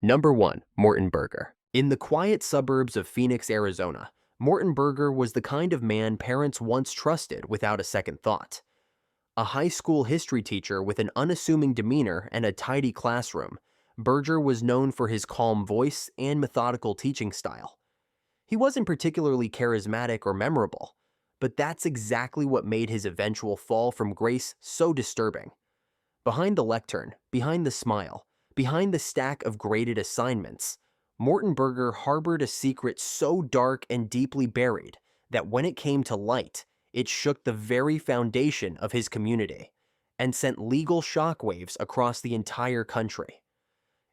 Number 1. Morton Berger. In the quiet suburbs of Phoenix, Arizona, Morton Berger was the kind of man parents once trusted without a second thought. A high school history teacher with an unassuming demeanor and a tidy classroom, Berger was known for his calm voice and methodical teaching style. He wasn't particularly charismatic or memorable, but that's exactly what made his eventual fall from grace so disturbing. Behind the lectern, behind the smile, behind the stack of graded assignments, Morton Berger harbored a secret so dark and deeply buried that when it came to light, it shook the very foundation of his community and sent legal shockwaves across the entire country.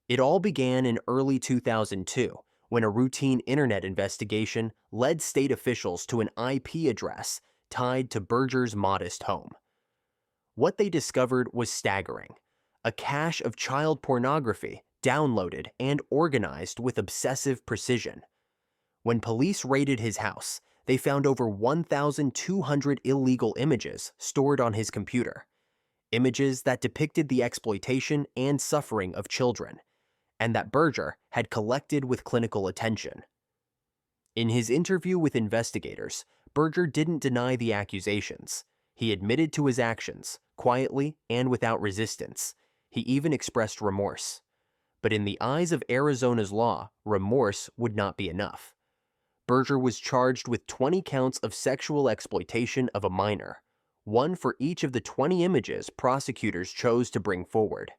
It all began in early 2002 when a routine internet investigation led state officials to an IP address tied to Berger's modest home. What they discovered was staggering: a cache of child pornography downloaded and organized with obsessive precision. When police raided his house, they found over 1,200 illegal images stored on his computer, images that depicted the exploitation and suffering of children, and that Berger had collected with clinical attention. In his interview with investigators, Berger didn't deny the accusations. He admitted to his actions, quietly and without resistance. He even expressed remorse. But in the eyes of Arizona's law, remorse would not be enough. Berger was charged with 20 counts of sexual exploitation of a minor, one for each of the 20 images prosecutors chose to bring forward.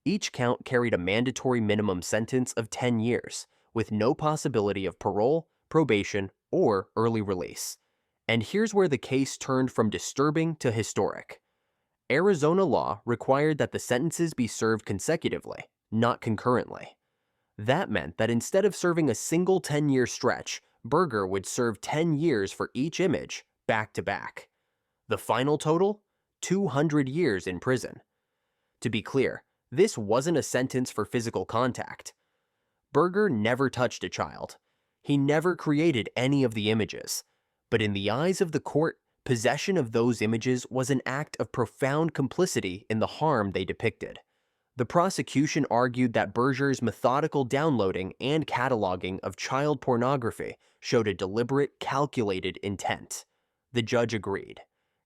Each count carried a mandatory minimum sentence of 10 years, with no possibility of parole, probation, or early release. And here's where the case turned from disturbing to historic. Arizona law required that the sentences be served consecutively, not concurrently. That meant that instead of serving a single 10-year stretch, Berger would serve 10 years for each image, back to back. The final total? 200 years in prison. To be clear, this wasn't a sentence for physical contact. Berger never touched a child. He never created any of the images. But in the eyes of the court, possession of those images was an act of profound complicity in the harm they depicted. The prosecution argued that Berger's methodical downloading and cataloging of child pornography showed a deliberate, calculated intent. The judge agreed.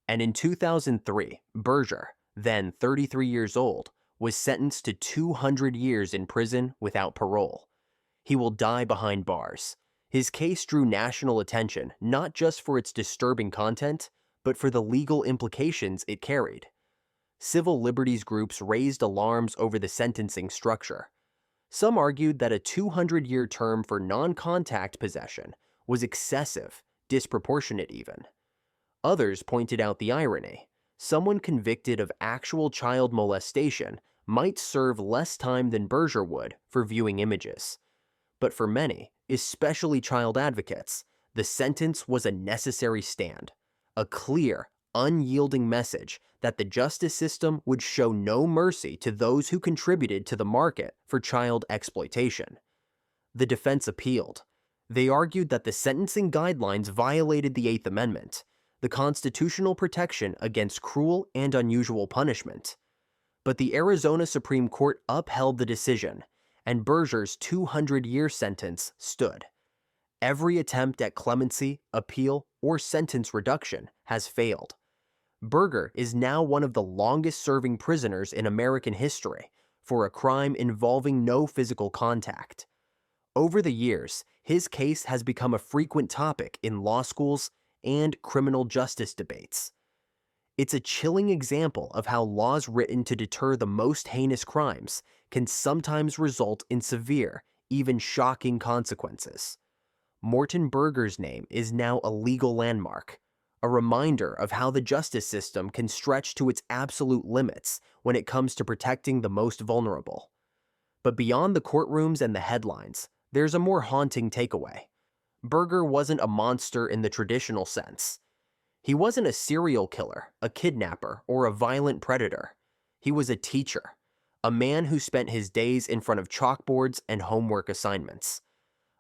And in 2003, Berger, then 33 years old, was sentenced to 200 years in prison without parole. He will die behind bars. His case drew national attention not just for its disturbing content, but for the legal implications it carried. Civil liberties groups raised alarms over the sentencing structure. Some argued that a 200-year term for non-contact possession was excessive, disproportionate even. Others pointed out the irony. Someone convicted of actual child molestation might serve less time than Berger would for viewing images. But for many, especially child advocates, the sentence was a necessary stand, a clear, unyielding message that the justice system would show no mercy to those who contributed to the market for child exploitation. The defense appealed. They argued that the sentencing guidelines violated the Eighth Amendment, the constitutional protection against cruel and unusual punishment. But the Arizona Supreme Court upheld the decision, and Berger's 200-year sentence stood. Every attempt at clemency, appeal, or sentence reduction has failed. Berger is now one of the longest-serving prisoners in American history for a crime involving no physical contact. Over the years, his case has become a frequent topic in law schools and criminal justice debates. It's a chilling example of how laws written to deter the most heinous crimes can sometimes result in severe, even shocking consequences. Morton Berger's name is now a legal landmark, a reminder of how the justice system can stretch to its absolute limits when it comes to protecting the most vulnerable. But beyond the courtrooms and the headlines, there's a more haunting takeaway. Berger wasn't a monster in the traditional sense. He wasn't a serial killer, a kidnapper, or a violent predator. He was a teacher, a man who spent his days in front of chalkboards and homework assignments.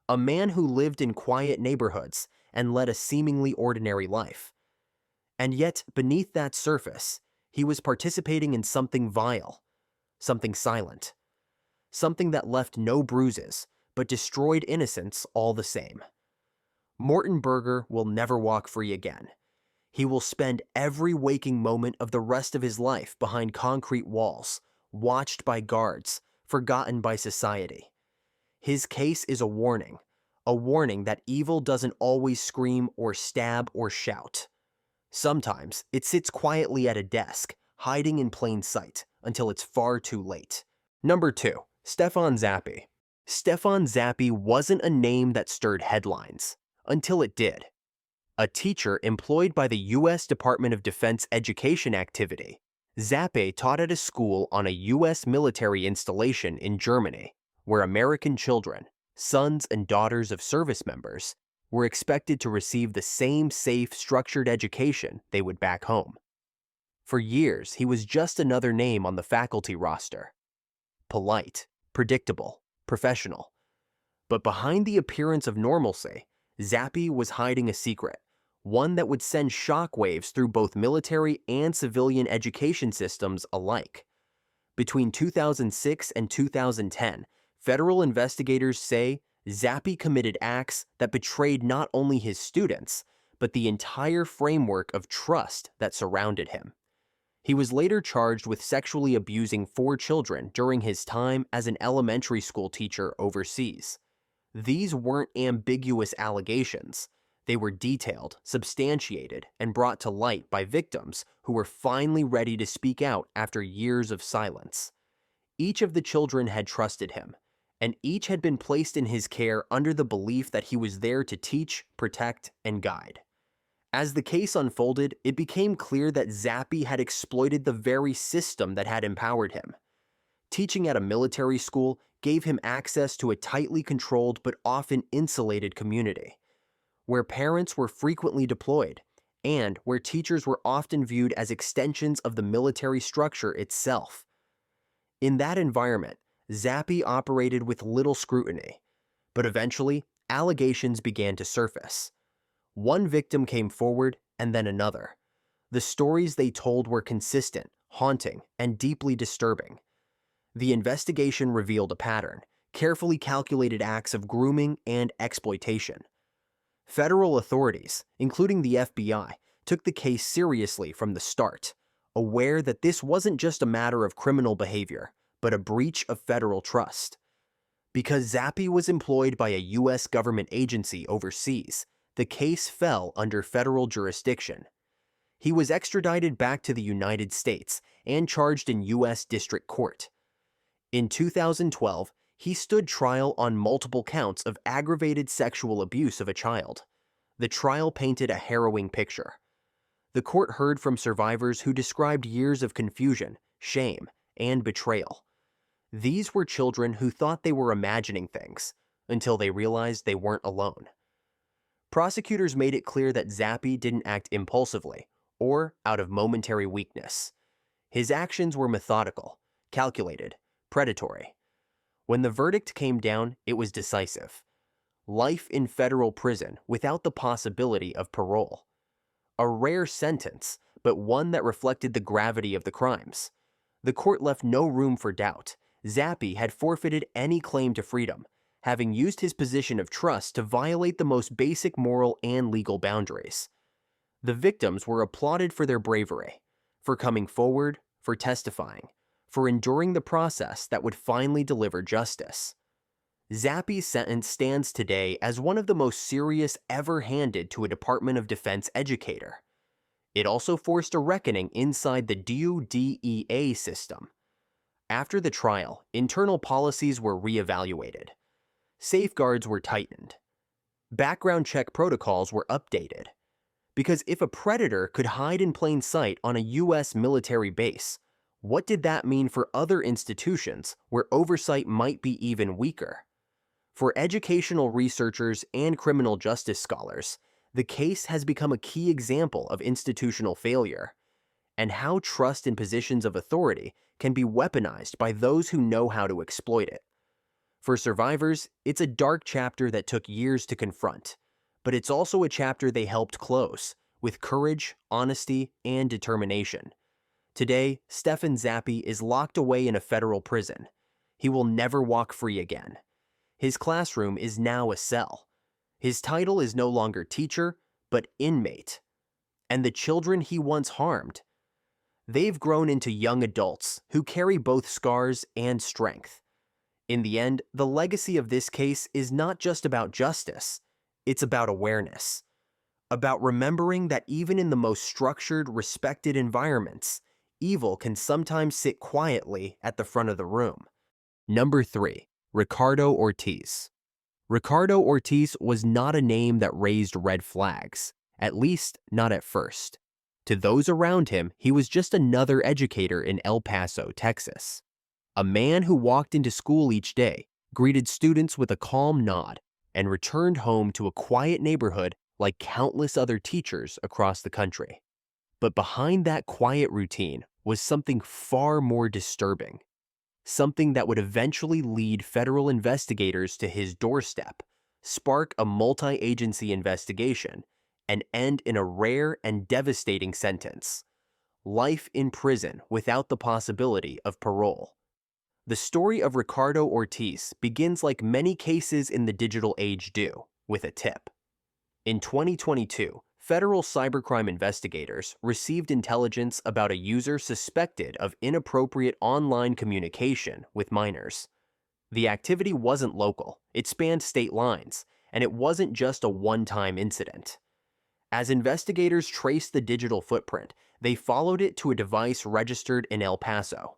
A man who lived in quiet neighborhoods and led a seemingly ordinary life. And yet, beneath that surface, he was participating in something vile, something silent. something that left no bruises, but destroyed innocence all the same. Morton Berger will never walk free again. He will spend every waking moment of the rest of his life behind concrete walls, watched by guards, forgotten by society. His case is a warning that evil doesn't always scream or stab or shout. Sometimes it sits quietly at a desk, hiding in plain sight, until it's far too late. Number 2. Stefan Zappey. Stefan Zappey wasn't a name that stirred headlines, until it did. A teacher employed by the U.S. Department of Defense Education Activity, Zappey taught at a school on a U.S. military installation in Germany, where American children, sons and daughters of service members, were expected to receive the same safe, structured education they would back home. For years, he was just another name on the faculty roster. Polite, predictable, professional. But behind the appearance of normalcy, Zappey was hiding a secret, one that would send shockwaves through both military and civilian education systems alike. Between 2006 and 2010, federal investigators say Zappey committed acts that betrayed not only his students, but the entire framework of trust that surrounded him. He was later charged with sexually abusing 4 children during his time as an elementary school teacher overseas. These weren't ambiguous allegations. They were detailed, substantiated, and brought to light by victims who were finally ready to speak out after years of silence. Each of the children had trusted him, and each had been placed in his care under the belief that he was there to teach, protect, and guide. As the case unfolded, it became clear that Zappey had exploited the very system that had empowered him. Teaching at a military school gave him access to a tightly controlled but often insulated community, where parents were frequently deployed, and where teachers were often viewed as extensions of the military structure itself. In that environment, Zappey operated with little scrutiny, but eventually, allegations began to surface. One victim came forward, and then another. The stories they told were consistent, haunting, and deeply disturbing. The investigation revealed a pattern, carefully calculated acts of grooming and exploitation. Federal authorities, including the FBI, took the case seriously from the start, aware that this wasn't just a matter of criminal behavior, but a breach of federal trust. Because Zappey was employed by a U.S. government agency overseas, the case fell under federal jurisdiction. He was extradited back to the United States and charged in U.S. District Court. In 2012, he stood trial on multiple counts of aggravated sexual abuse of a child. The trial painted a harrowing picture. The court heard from survivors who described years of confusion, shame, and betrayal. These were children who thought they were imagining things, until they realized they weren't alone. Prosecutors made it clear that Zappey didn't act impulsively or out of momentary weakness. His actions were methodical, calculated, predatory. When the verdict came down, it was decisive. Life in federal prison without the possibility of parole. A rare sentence, but one that reflected the gravity of the crimes. The court left no room for doubt. Zappey had forfeited any claim to freedom, having used his position of trust to violate the most basic moral and legal boundaries. The victims were applauded for their bravery, for coming forward, for testifying, for enduring the process that would finally deliver justice. Zappey's sentence stands today as one of the most serious ever handed to a Department of Defense educator. It also forced a reckoning inside the DoDEA system. After the trial, internal policies were reevaluated. Safeguards were tightened. Background check protocols were updated. Because if a predator could hide in plain sight on a U.S. military base, what did that mean for other institutions where oversight might be even weaker? For educational researchers and criminal justice scholars, the case has become a key example of institutional failure, and how trust in positions of authority can be weaponized by those who know how to exploit it. For survivors, it's a dark chapter that took years to confront, but it's also a chapter they helped close, with courage, honesty, and determination. Today, Stefan Zappey is locked away in a federal prison. He will never walk free again. His classroom is now a cell. His title is no longer teacher, but inmate. And the children he once harmed, they've grown into young adults who carry both scars and strength. In the end, the legacy of this case is not just about justice, it's about awareness. About remembering that even in the most structured, respected environments, evil can sometimes sit quietly at the front of the room. Number 3. Ricardo Ortiz. Ricardo Ortiz was not a name that raised red flags, at least not at first. To those around him, he was just another educator in El Paso, Texas. A man who walked into school each day, greeted students with a calm nod, and returned home to a quiet neighborhood like countless other teachers across the country. But behind that quiet routine was something far more disturbing. Something that would eventually lead federal investigators to his doorstep, spark a multi-agency investigation, and end in a rare and devastating sentence: life in prison without the possibility of parole. The story of Ricardo Ortiz begins like many cases in the digital age do, with a tip. In 2022, federal cybercrime investigators received intelligence about a user suspected of inappropriate online communication with minors. The activity wasn't local, it spanned state lines, and it wasn't just a one-time incident. As investigators traced the digital footprint, they followed it to a device registered in El Paso.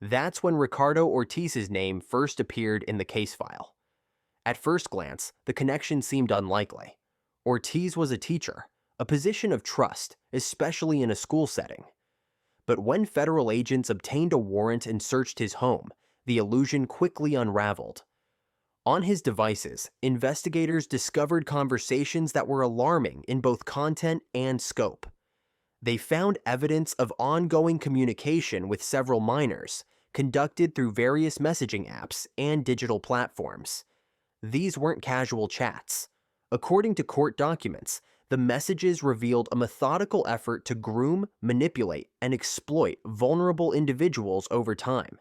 That's when Ricardo Ortiz's name first appeared in the case file. At first glance, the connection seemed unlikely. Ortiz was a teacher, a position of trust, especially in a school setting. But when federal agents obtained a warrant and searched his home, the illusion quickly unraveled. On his devices, investigators discovered conversations that were alarming in both content and scope. They found evidence of ongoing communication with several minors, conducted through various messaging apps and digital platforms. These weren't casual chats. According to court documents, the messages revealed a methodical effort to groom, manipulate, and exploit vulnerable individuals over time.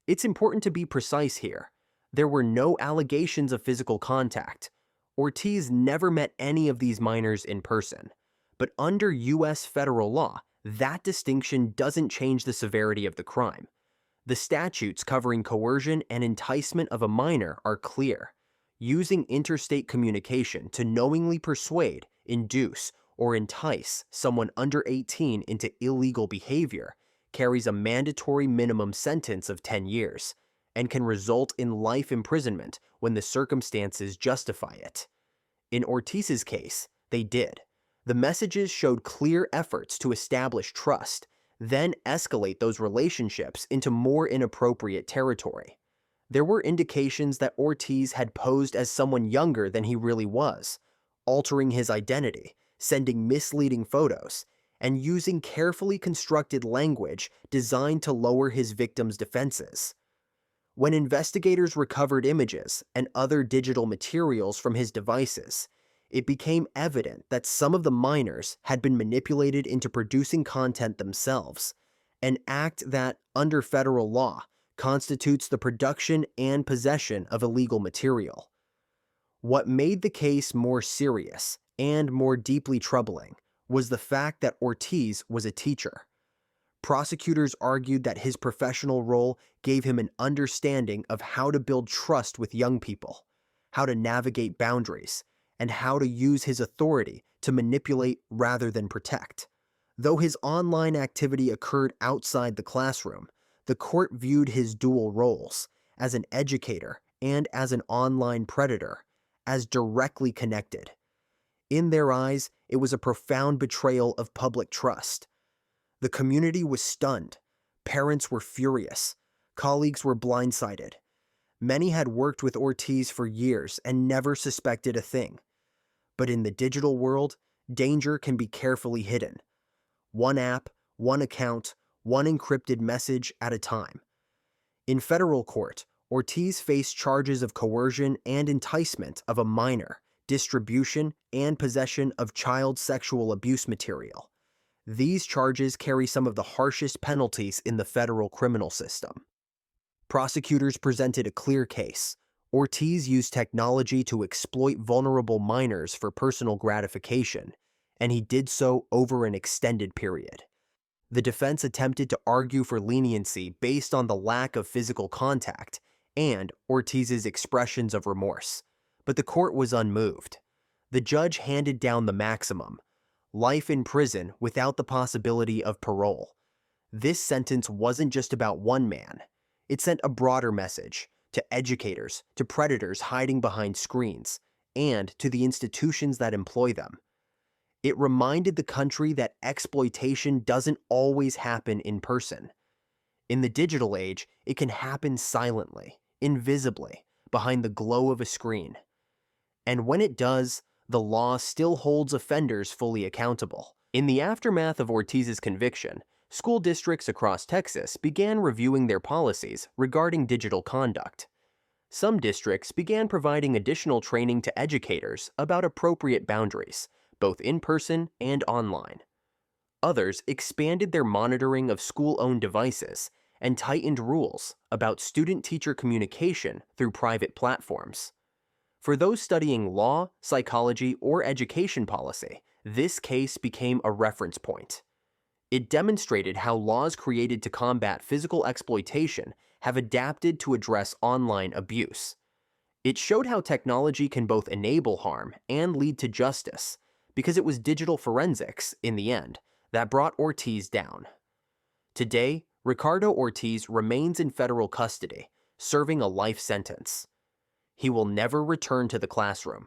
It's important to be precise here. There were no allegations of physical contact. Ortiz never met any of these minors in person. But under U.S. federal law, that distinction doesn't change the severity of the crime. The statutes covering coercion and enticement of a minor are clear. Using interstate communication to knowingly persuade, induce, or entice someone under 18 into illegal behavior carries a mandatory minimum sentence of 10 years and can result in life imprisonment when the circumstances justify it. In Ortiz's case, they did. The messages showed clear efforts to establish trust, then escalate those relationships into more inappropriate territory. There were indications that Ortiz had posed as someone younger than he really was, altering his identity, sending misleading photos, and using carefully constructed language designed to lower his victims' defenses. When investigators recovered images and other digital materials from his devices, it became evident that some of the minors had been manipulated into producing content themselves, an act that, under federal law, constitutes the production and possession of illegal material. What made the case more serious and more deeply troubling was the fact that Ortiz was a teacher. Prosecutors argued that his professional role gave him an understanding of how to build trust with young people, how to navigate boundaries, and how to use his authority to manipulate rather than protect. Though his online activity occurred outside the classroom, the court viewed his dual roles, as an educator and as an online predator, as directly connected. In their eyes, it was a profound betrayal of public trust. The community was stunned. Parents were furious. Colleagues were blindsided. Many had worked with Ortiz for years and never suspected a thing. But in the digital world, danger can be carefully hidden. One app, one account, one encrypted message at a time. In federal court, Ortiz faced charges of coercion and enticement of a minor, distribution and possession of child sexual abuse material. These charges carry some of the harshest penalties in the federal criminal system. Prosecutors presented a clear case. Ortiz used technology to exploit vulnerable minors for personal gratification, and he did so over an extended period. The defense attempted to argue for leniency based on the lack of physical contact and Ortiz's expressions of remorse, but the court was unmoved. The judge handed down the maximum: life in prison without the possibility of parole. This sentence wasn't just about one man. It sent a broader message to educators, to predators hiding behind screens, and to the institutions that employ them. It reminded the country that exploitation doesn't always happen in person. In the digital age, it can happen silently, invisibly, behind the glow of a screen. And when it does, the law still holds offenders fully accountable. In the aftermath of Ortiz's conviction, school districts across Texas began reviewing their policies regarding digital conduct. Some districts began providing additional training to educators about appropriate boundaries, both in person and online. Others expanded their monitoring of school-owned devices and tightened rules about student-teacher communication through private platforms. For those studying law, psychology, or education policy, this case became a reference point. It demonstrated how laws created to combat physical exploitation have adapted to address online abuse. It showed how technology can both enable harm and lead to justice, because it was digital forensics, in the end, that brought Ortiz down. Today, Ricardo Ortiz remains in federal custody, serving a life sentence. He will never return to the classroom.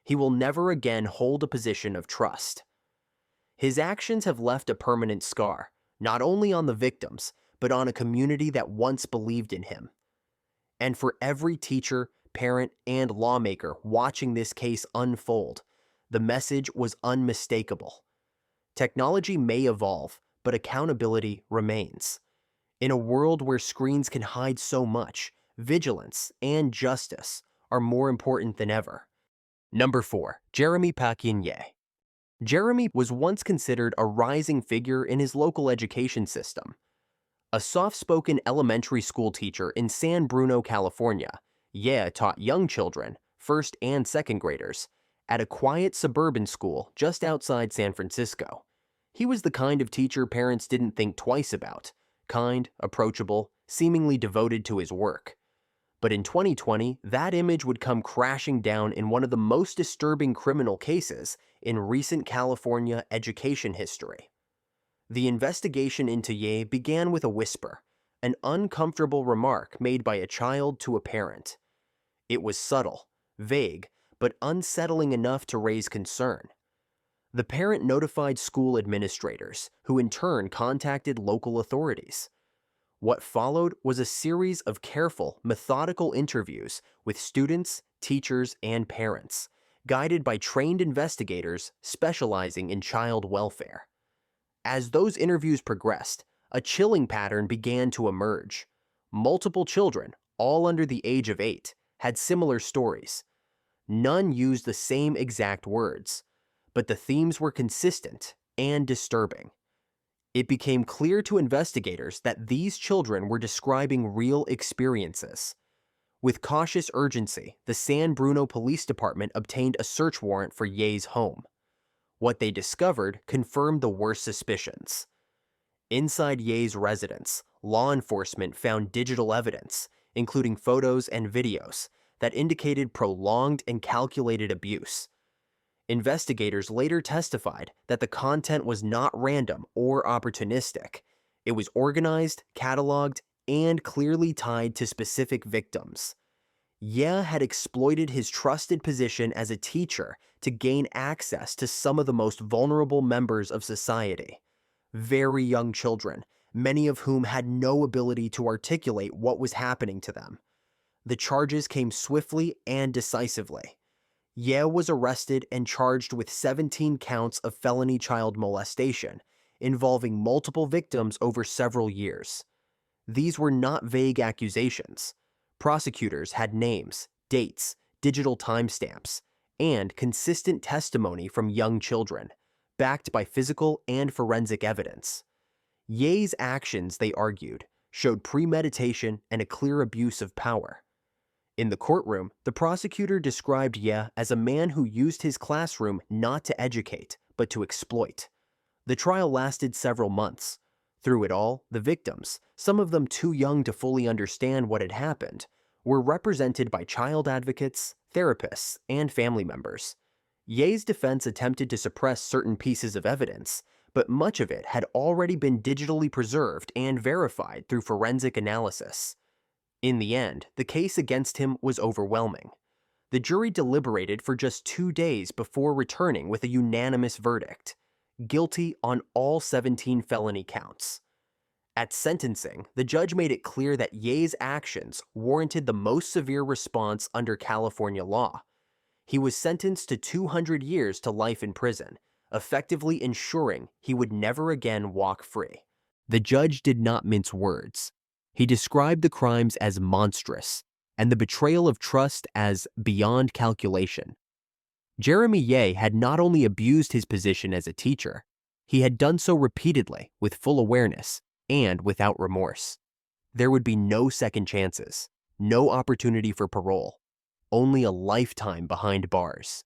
He will never again hold a position of trust. His actions have left a permanent scar, not only on the victims, but on a community that once believed in him. And for every teacher, parent, and lawmaker watching this case unfold, the message was unmistakable. Technology may evolve, but accountability remains. In a world where screens can hide so much, vigilance and justice are more important than ever. Number 4. Jeremy Pakyin Yeh. Jeremy was once considered a rising figure in his local education system. A soft-spoken elementary school teacher in San Bruno, California, Yeh taught young children, first and second graders, at a quiet suburban school just outside San Francisco. He was the kind of teacher parents didn't think twice about: kind, approachable, seemingly devoted to his work. But in 2020, that image would come crashing down in one of the most disturbing criminal cases in recent California education history. The investigation into Yeh began with a whisper, an uncomfortable remark made by a child to a parent. It was subtle, vague, but unsettling enough to raise concern. The parent notified school administrators, who in turn contacted local authorities. What followed was a series of careful, methodical interviews with students, teachers, and parents, guided by trained investigators specializing in child welfare. As those interviews progressed, a chilling pattern began to emerge. Multiple children, all under the age of 8, had similar stories. None used the same exact words, but the themes were consistent and disturbing. It became clear to investigators that these children were describing real experiences. With cautious urgency, the San Bruno Police Department obtained a search warrant for Yeh's home. What they discovered confirmed the worst suspicions. Inside Yeh's residence, law enforcement found digital evidence, including photos and videos, that indicated prolonged and calculated abuse. Investigators later testified that the content was not random or opportunistic. It was organized, cataloged, and clearly tied to specific victims. Yeh had exploited his trusted position as a teacher to gain access to some of the most vulnerable members of society. Very young children, many of whom had no ability to articulate what was happening to them. The charges came swiftly and decisively. Yeh was arrested and charged with 17 counts of felony child molestation, involving multiple victims over several years. These were not vague accusations. Prosecutors had names, dates, digital timestamps, and consistent testimony from young children, backed by physical and forensic evidence. Yeh's actions, they argued, showed premeditation and a clear abuse of power. In the courtroom, the prosecutor described Yeh as a man who used his classroom not to educate, but to exploit. The trial lasted several months. Through it all, the victims, some of them too young to fully understand what had happened, were represented by child advocates, therapists, and family members. Yeh's defense attempted to suppress certain pieces of evidence, but much of it had already been digitally preserved and verified through forensic analysis. In the end, the case against him was overwhelming. The jury deliberated for just 2 days before returning with a unanimous verdict: guilty on all 17 felony counts. At sentencing, the judge made it clear that Yeh's actions warranted the most severe response under California law. He was sentenced to 200 years to life in prison, effectively ensuring he would never again walk free. The judge did not mince words. He described the crimes as monstrous and the betrayal of trust as beyond calculation. Jeremy Yeh had not only abused his position as a teacher, he had done so repeatedly with full awareness and without remorse. There would be no second chances, no opportunity for parole, only a lifetime behind bars.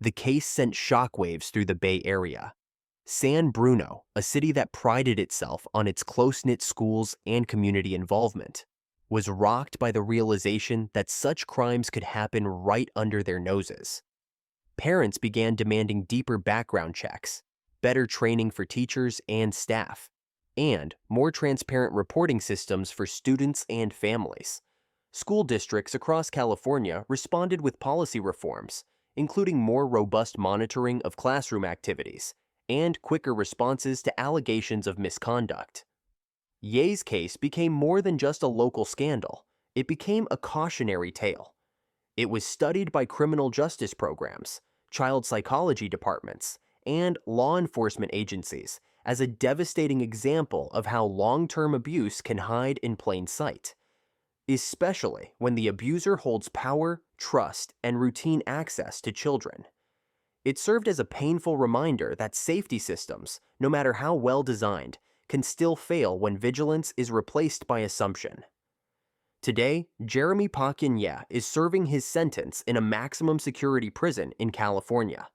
The case sent shockwaves through the Bay Area. San Bruno, a city that prided itself on its close-knit schools and community involvement, was rocked by the realization that such crimes could happen right under their noses. Parents began demanding deeper background checks, better training for teachers and staff, and more transparent reporting systems for students and families. School districts across California responded with policy reforms, including more robust monitoring of classroom activities and quicker responses to allegations of misconduct. Yeh's case became more than just a local scandal. It became a cautionary tale. It was studied by criminal justice programs, child psychology departments, and law enforcement agencies as a devastating example of how long-term abuse can hide in plain sight, especially when the abuser holds power, trust, and routine access to children. It served as a painful reminder that safety systems, no matter how well designed, can still fail when vigilance is replaced by assumption. Today, Jeremy Pakyin Yeh is serving his sentence in a maximum security prison in California.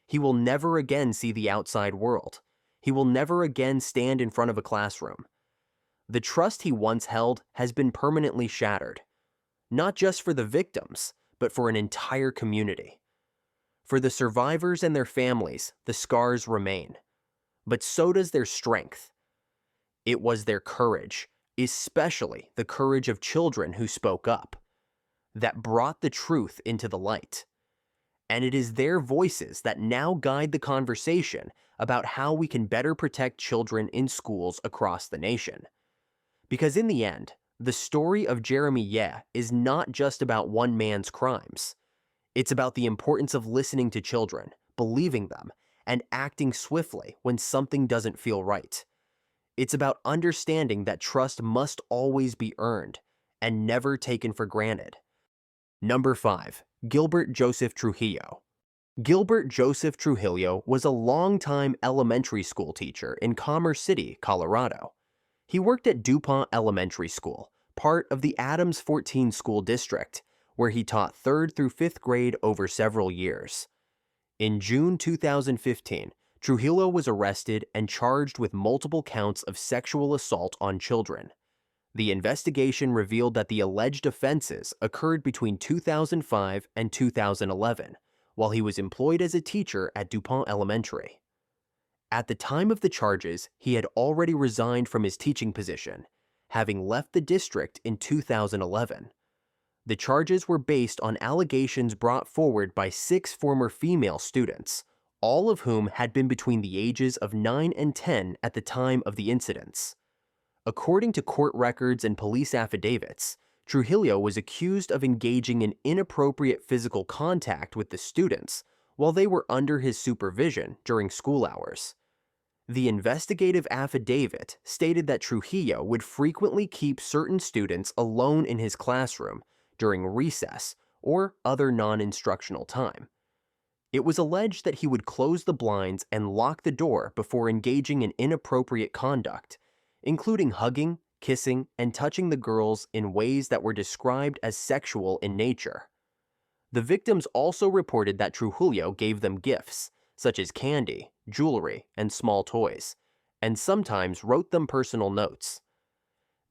He will never again see the outside world. He will never again stand in front of a classroom. The trust he once held has been permanently shattered, not just for the victims, but for an entire community. For the survivors and their families, the scars remain, but so does their strength. It was their courage, especially the courage of children who spoke up, that brought the truth into the light. And it is their voices that now guide the conversation about how we can better protect children in schools across the nation. Because in the end, the story of Jeremy Yeh is not just about one man's crimes. It's about the importance of listening to children, believing them, and acting swiftly when something doesn't feel right. It's about understanding that trust must always be earned and never taken for granted. Number 5. Gilbert Joseph Trujillo. Gilbert Joseph Trujillo was a longtime elementary school teacher in Commerce City, Colorado. He worked at DuPont Elementary School, part of the Adams 14 School District, where he taught 3rd through 5th grade over several years. In June 2015, Trujillo was arrested and charged with multiple counts of sexual assault on children. The investigation revealed that the alleged offenses occurred between 2005 and 2011, while he was employed as a teacher at DuPont Elementary. At the time of the charges, he had already resigned from his teaching position, having left the district in 2011. The charges were based on allegations brought forward by 6 former female students, all of whom had been between the ages of 9 and 10 at the time of the incidents. According to court records and police affidavits, Trujillo was accused of engaging in inappropriate physical contact with the students while they were under his supervision during school hours. The investigative affidavit stated that Trujillo would frequently keep certain students alone in his classroom during recess or other non-instructional time. It was alleged that he would close the blinds and lock the door before engaging in inappropriate conduct, including hugging, kissing, and touching the girls in ways that were described as sexual in nature. The victims also reported that Trujillo gave them gifts, such as candy, jewelry, and small toys, and sometimes wrote them personal notes.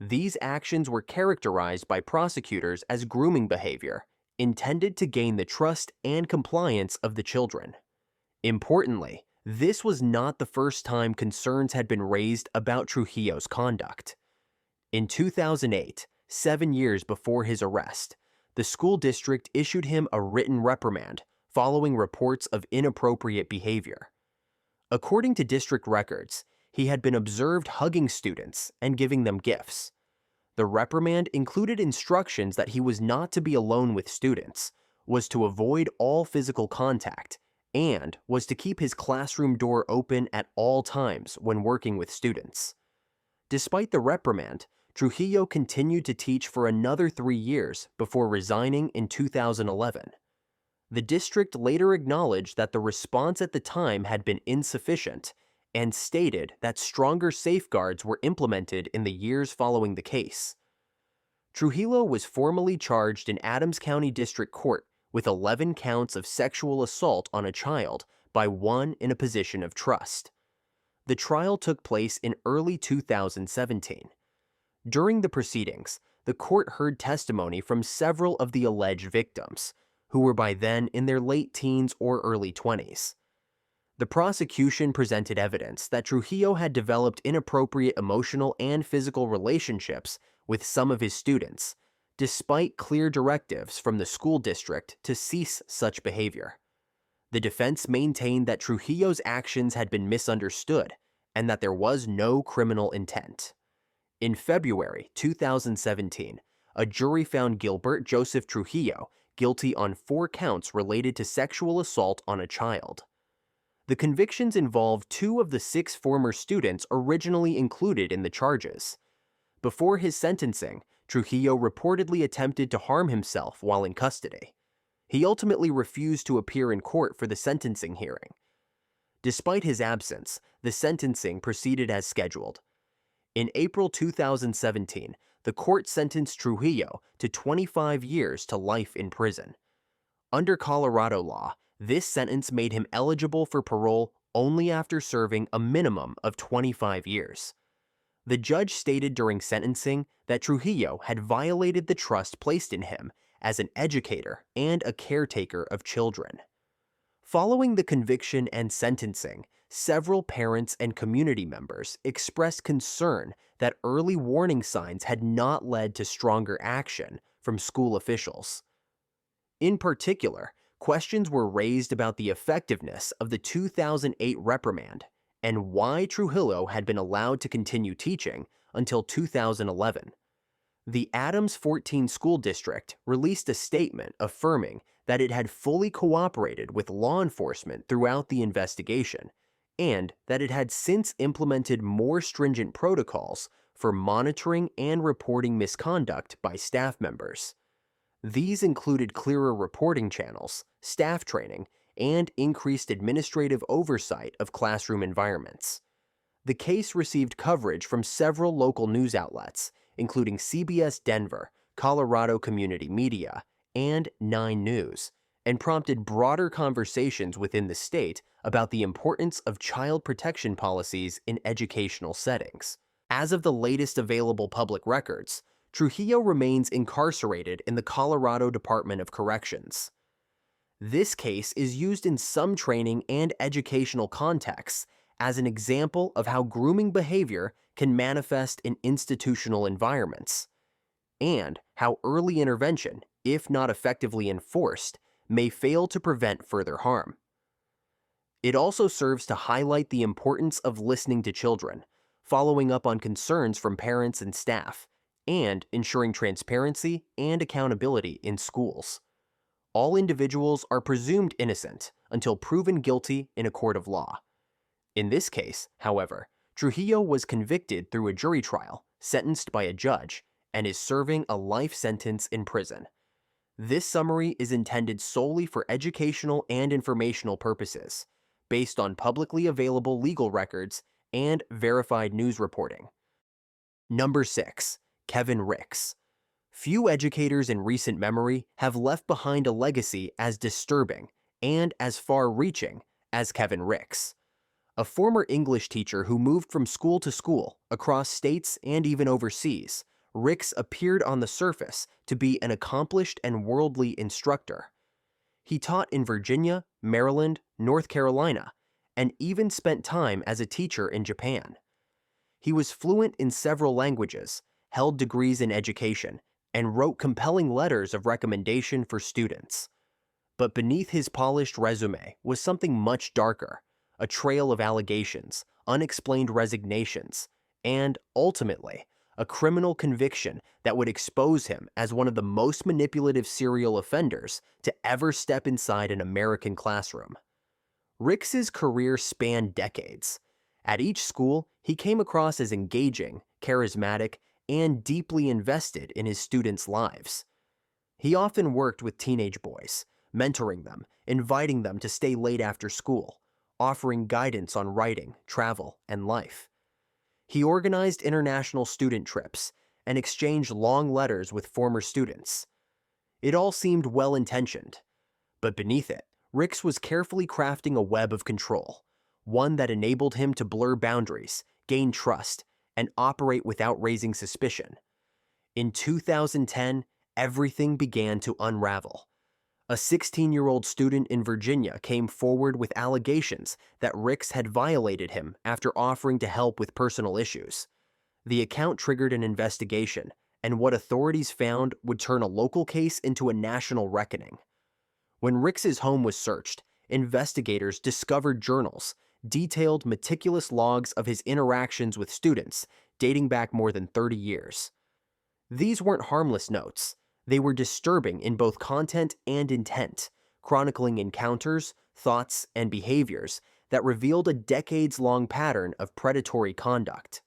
These actions were characterized by prosecutors as grooming behavior, intended to gain the trust and compliance of the children. Importantly, this was not the first time concerns had been raised about Trujillo's conduct. In 2008, 7 years before his arrest, the school district issued him a written reprimand following reports of inappropriate behavior. According to district records, he had been observed hugging students and giving them gifts. The reprimand included instructions that he was not to be alone with students, was to avoid all physical contact, and was to keep his classroom door open at all times when working with students. Despite the reprimand, Trujillo continued to teach for another 3 years before resigning in 2011. The district later acknowledged that the response at the time had been insufficient and stated that stronger safeguards were implemented in the years following the case. Trujillo was formally charged in Adams County District Court with 11 counts of sexual assault on a child by one in a position of trust. The trial took place in early 2017. During the proceedings, the court heard testimony from several of the alleged victims, who were by then in their late teens or early 20s. The prosecution presented evidence that Trujillo had developed inappropriate emotional and physical relationships with some of his students, despite clear directives from the school district to cease such behavior. The defense maintained that Trujillo's actions had been misunderstood and that there was no criminal intent. In February 2017, a jury found Gilbert Joseph Trujillo guilty on 4 counts related to sexual assault on a child. The convictions involved 2 of the 6 former students originally included in the charges. Before his sentencing, Trujillo reportedly attempted to harm himself while in custody. He ultimately refused to appear in court for the sentencing hearing. Despite his absence, the sentencing proceeded as scheduled. In April 2017, the court sentenced Trujillo to 25 years to life in prison. Under Colorado law, this sentence made him eligible for parole only after serving a minimum of 25 years. The judge stated during sentencing that Trujillo had violated the trust placed in him as an educator and a caretaker of children. Following the conviction and sentencing, several parents and community members expressed concern that early warning signs had not led to stronger action from school officials. In particular, questions were raised about the effectiveness of the 2008 reprimand and why Trujillo had been allowed to continue teaching until 2011. The Adams 14 School District released a statement affirming that it had fully cooperated with law enforcement throughout the investigation and that it had since implemented more stringent protocols for monitoring and reporting misconduct by staff members. These included clearer reporting channels, staff training, and increased administrative oversight of classroom environments. The case received coverage from several local news outlets, including CBS Denver, Colorado Community Media, and 9 News, and prompted broader conversations within the state about the importance of child protection policies in educational settings. As of the latest available public records, Trujillo remains incarcerated in the Colorado Department of Corrections. This case is used in some training and educational contexts as an example of how grooming behavior can manifest in institutional environments, and how early intervention, if not effectively enforced, may fail to prevent further harm. It also serves to highlight the importance of listening to children, following up on concerns from parents and staff, and ensuring transparency and accountability in schools. All individuals are presumed innocent until proven guilty in a court of law. In this case, however, Trujillo was convicted through a jury trial, sentenced by a judge, and is serving a life sentence in prison. This summary is intended solely for educational and informational purposes, based on publicly available legal records and verified news reporting. Number 6. Kevin Ricks. Few educators in recent memory have left behind a legacy as disturbing and as far-reaching as Kevin Ricks. A former English teacher who moved from school to school, across states and even overseas, Ricks appeared on the surface to be an accomplished and worldly instructor. He taught in Virginia, Maryland, North Carolina, and even spent time as a teacher in Japan. He was fluent in several languages, held degrees in education, and wrote compelling letters of recommendation for students. But beneath his polished resume was something much darker, a trail of allegations, unexplained resignations, and, ultimately, a criminal conviction that would expose him as one of the most manipulative serial offenders to ever step inside an American classroom. Ricks's career spanned decades. At each school, he came across as engaging, charismatic, and deeply invested in his students' lives. He often worked with teenage boys, mentoring them, inviting them to stay late after school, offering guidance on writing, travel, and life. He organized international student trips and exchanged long letters with former students. It all seemed well-intentioned, but beneath it, Ricks was carefully crafting a web of control, one that enabled him to blur boundaries, gain trust, and operate without raising suspicion. In 2010, everything began to unravel. A 16-year-old student in Virginia came forward with allegations that Ricks had violated him after offering to help with personal issues. The account triggered an investigation, and what authorities found would turn a local case into a national reckoning. When Ricks's home was searched, investigators discovered journals, detailed meticulous logs of his interactions with students dating back more than 30 years. These weren't harmless notes. They were disturbing in both content and intent, chronicling encounters, thoughts, and behaviors that revealed a decades-long pattern of predatory conduct.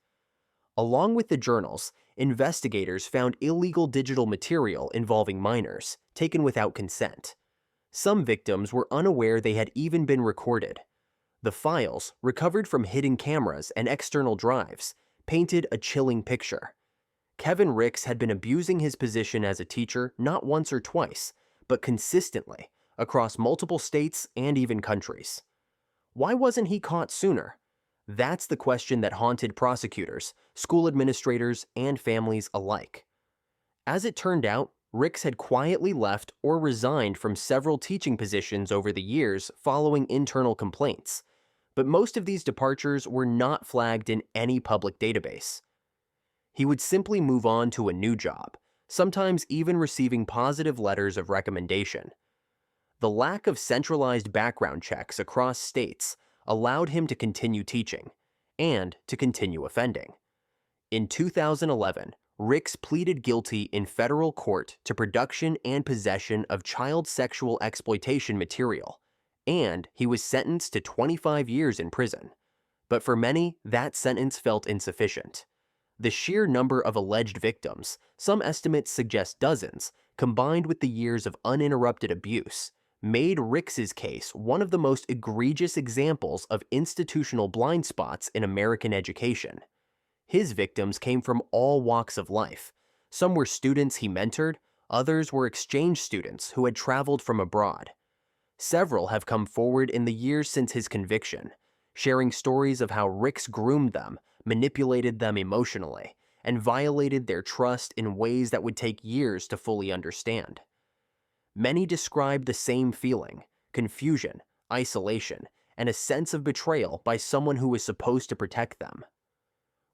Along with the journals, investigators found illegal digital material involving minors, taken without consent. Some victims were unaware they had even been recorded. The files, recovered from hidden cameras and external drives, painted a chilling picture. Kevin Ricks had been abusing his position as a teacher not once or twice, but consistently, across multiple states and even countries. Why wasn't he caught sooner? That's the question that haunted prosecutors, school administrators, and families alike. As it turned out, Ricks had quietly left or resigned from several teaching positions over the years following internal complaints, but most of these departures were not flagged in any public database. He would simply move on to a new job, sometimes even receiving positive letters of recommendation. The lack of centralized background checks across states allowed him to continue teaching and to continue offending. In 2011, Ricks pleaded guilty in federal court to production and possession of child sexual exploitation material, and he was sentenced to 25 years in prison. But for many, that sentence felt insufficient. The sheer number of alleged victims, some estimates suggest dozens, combined with the years of uninterrupted abuse, made Ricks's case one of the most egregious examples of institutional blind spots in American education. His victims came from all walks of life. Some were students he mentored, others were exchange students who had traveled from abroad. Several have come forward in the years since his conviction, sharing stories of how Ricks groomed them, manipulated them emotionally, and violated their trust in ways that would take years to fully understand. Many describe the same feeling: confusion, isolation, and a sense of betrayal by someone who was supposed to protect them.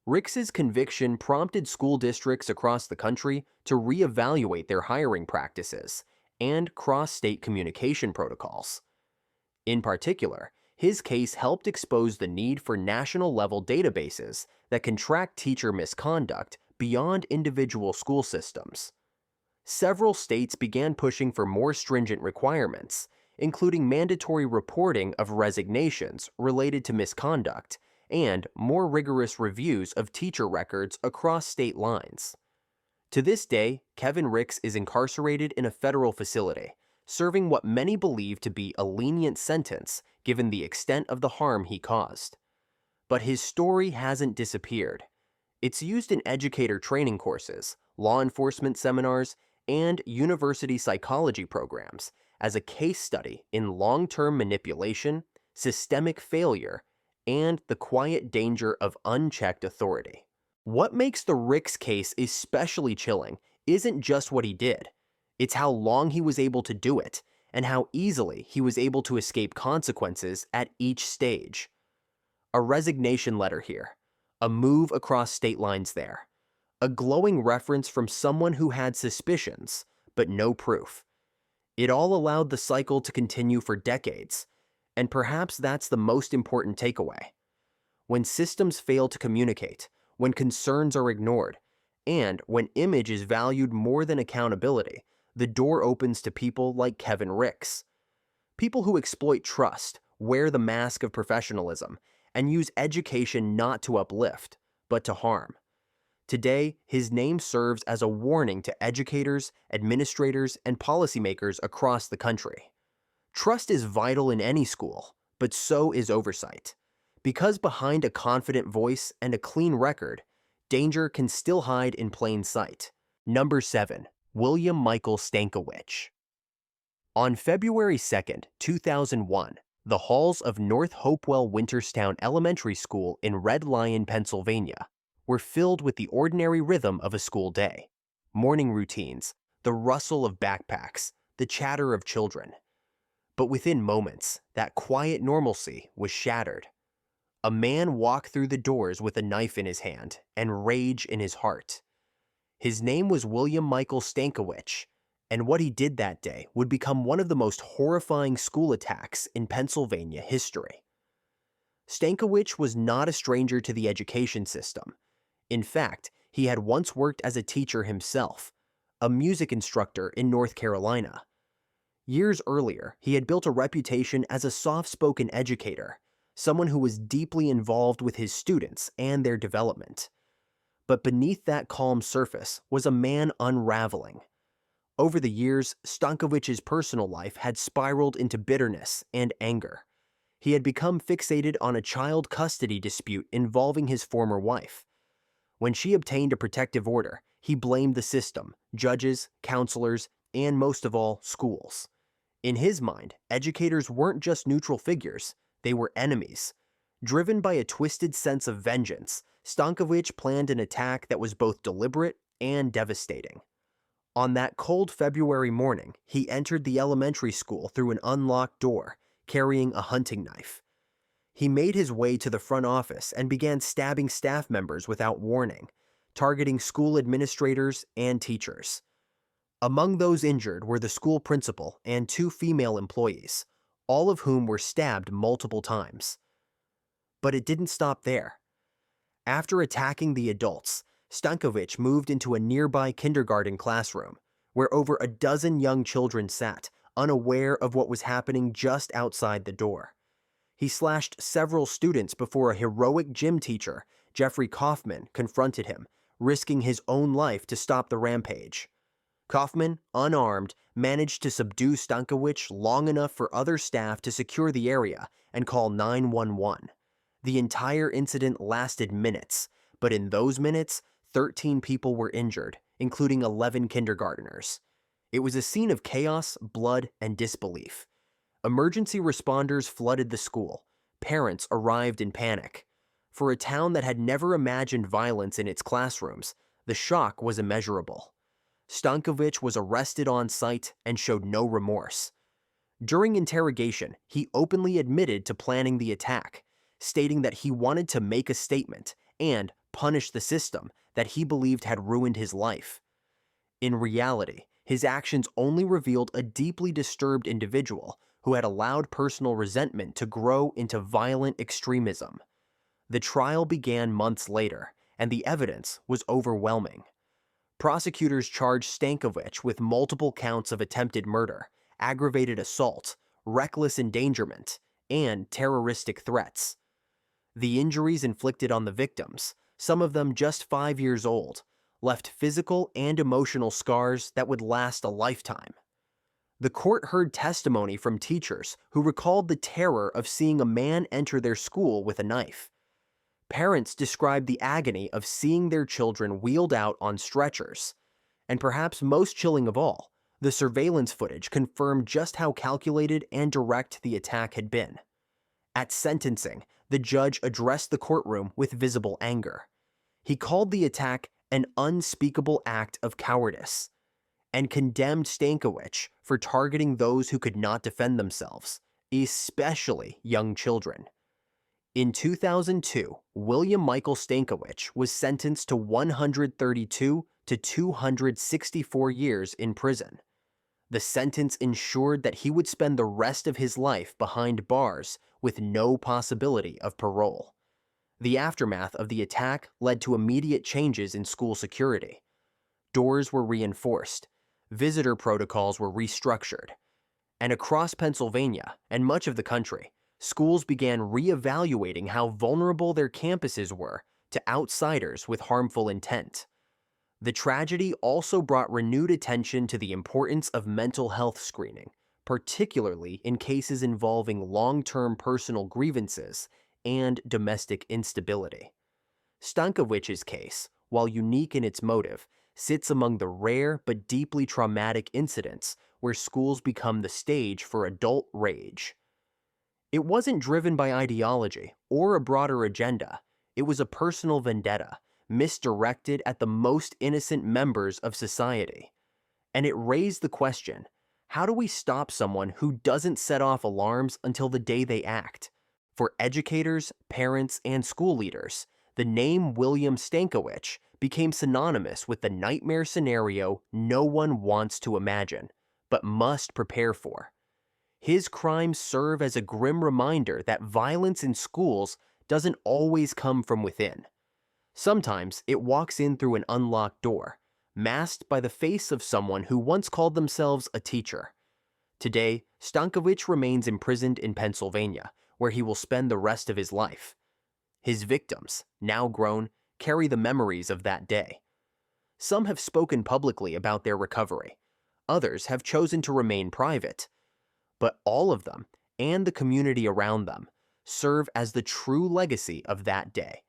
Ricks's conviction prompted school districts across the country to reevaluate their hiring practices and cross-state communication protocols. In particular, his case helped expose the need for national-level databases that can track teacher misconduct beyond individual school systems. Several states began pushing for more stringent requirements, including mandatory reporting of resignations related to misconduct and more rigorous reviews of teacher records across state lines. To this day, Kevin Ricks is incarcerated in a federal facility, serving what many believe to be a lenient sentence given the extent of the harm he caused. But his story hasn't disappeared. It's used in educator training courses, law enforcement seminars, and university psychology programs as a case study in long-term manipulation, systemic failure, and the quiet danger of unchecked authority. What makes the Ricks case especially chilling isn't just what he did, it's how long he was able to do it and how easily he was able to escape consequences at each stage. A resignation letter here, a move across state lines there, a glowing reference from someone who had suspicions, but no proof. It all allowed the cycle to continue for decades, and perhaps that's the most important takeaway. When systems fail to communicate, when concerns are ignored, and when image is valued more than accountability, the door opens to people like Kevin Ricks. People who exploit trust, wear the mask of professionalism, and use education not to uplift, but to harm. Today, his name serves as a warning to educators, administrators, and policymakers across the country. Trust is vital in any school, but so is oversight. Because behind a confident voice and a clean record, danger can still hide in plain sight. Number 7. William Michael Stankewicz. On February 2, 2001, the halls of North Hopewell Winterstown Elementary School in Red Lion, Pennsylvania, were filled with the ordinary rhythm of a school day. Morning routines, the rustle of backpacks, the chatter of children. But within moments, that quiet normalcy was shattered. A man walked through the doors with a knife in his hand and rage in his heart. His name was William Michael Stankewicz, and what he did that day would become one of the most horrifying school attacks in Pennsylvania history. Stankewicz was not a stranger to the education system. In fact, he had once worked as a teacher himself, a music instructor in North Carolina. Years earlier, he had built a reputation as a soft-spoken educator, someone who was deeply involved with his students and their development. But beneath that calm surface was a man unraveling. Over the years, Stankewicz's personal life had spiraled into bitterness and anger. He had become fixated on a child custody dispute involving his former wife. When she obtained a protective order, he blamed the system, judges, counselors, and most of all, schools. In his mind, educators weren't just neutral figures, they were enemies. Driven by a twisted sense of vengeance, Stankewicz planned an attack that was both deliberate and devastating. On that cold February morning, he entered the elementary school through an unlocked door, carrying a hunting knife. He made his way to the front office and began stabbing staff members without warning, targeting school administrators and teachers. Among those injured were the school principal and 2 female employees, all of whom were stabbed multiple times. But it didn't stop there. After attacking the adults, Stankewicz moved into a nearby kindergarten classroom, where over a dozen young children sat, unaware of what was happening just outside the door. He slashed several students before a heroic gym teacher, Jeffrey Kaufman, confronted him, risking his own life to stop the rampage. Kaufman, unarmed, managed to subdue Stankewicz long enough for other staff to secure the area and call 911. The entire incident lasted minutes, but in those minutes, 13 people were injured, including 11 kindergartners. It was a scene of chaos, blood, and disbelief. Emergency responders flooded the school. Parents arrived in panic. For a town that had never imagined violence in its classrooms, the shock was immeasurable. Stankewicz was arrested on site and showed no remorse. During interrogation, he openly admitted to planning the attack, stating that he wanted to make a statement and punish the system that he believed had ruined his life. In reality, his actions only revealed a deeply disturbed individual who had allowed personal resentment to grow into violent extremism. The trial began months later, and the evidence was overwhelming. Prosecutors charged Stankewicz with multiple counts of attempted murder, aggravated assault, reckless endangerment, and terroristic threats. The injuries inflicted on the victims, some of them just 5 years old, left physical and emotional scars that would last a lifetime. The court heard testimony from teachers who recalled the terror of seeing a man enter their school with a knife. Parents described the agony of seeing their children wheeled out on stretchers. And perhaps most chilling of all, the surveillance footage confirmed just how calculated and direct the attack had been. At sentencing, the judge addressed the courtroom with visible anger. He called the attack an unspeakable act of cowardice and condemned Stankewicz for targeting those who could not defend themselves, especially young children. In 2002, William Michael Stankewicz was sentenced to 132 to 264 years in prison. The sentence ensured that he would spend the rest of his life behind bars with no possibility of parole. The aftermath of the attack led to immediate changes in school security. Doors were reinforced, visitor protocols were restructured, and across Pennsylvania and much of the country, schools began reevaluating how vulnerable their campuses were to outsiders with harmful intent. The tragedy also brought renewed attention to the importance of mental health screening, particularly in cases involving long-term personal grievances and domestic instability. Stankewicz's case, while unique in its motive, sits among the rare but deeply traumatic incidents where schools become the stage for adult rage. It wasn't driven by ideology or a broader agenda. It was a personal vendetta, misdirected at the most innocent members of society. And it raised the question, how do we stop someone who doesn't set off alarms until the day they act? For educators, parents, and school leaders, the name William Stankewicz became synonymous with the nightmare scenario no one wants to imagine, but must prepare for. His crimes serve as a grim reminder that violence in schools doesn't always come from within. Sometimes it walks in through an unlocked door, masked by the face of someone who once called themselves a teacher. Today, Stankewicz remains imprisoned in Pennsylvania, where he will spend the rest of his life. His victims, now grown, carry the memories of that day. Some have spoken publicly about their recovery. Others have chosen to remain private. But all of them, and the community around them, serve as the true legacy of that day.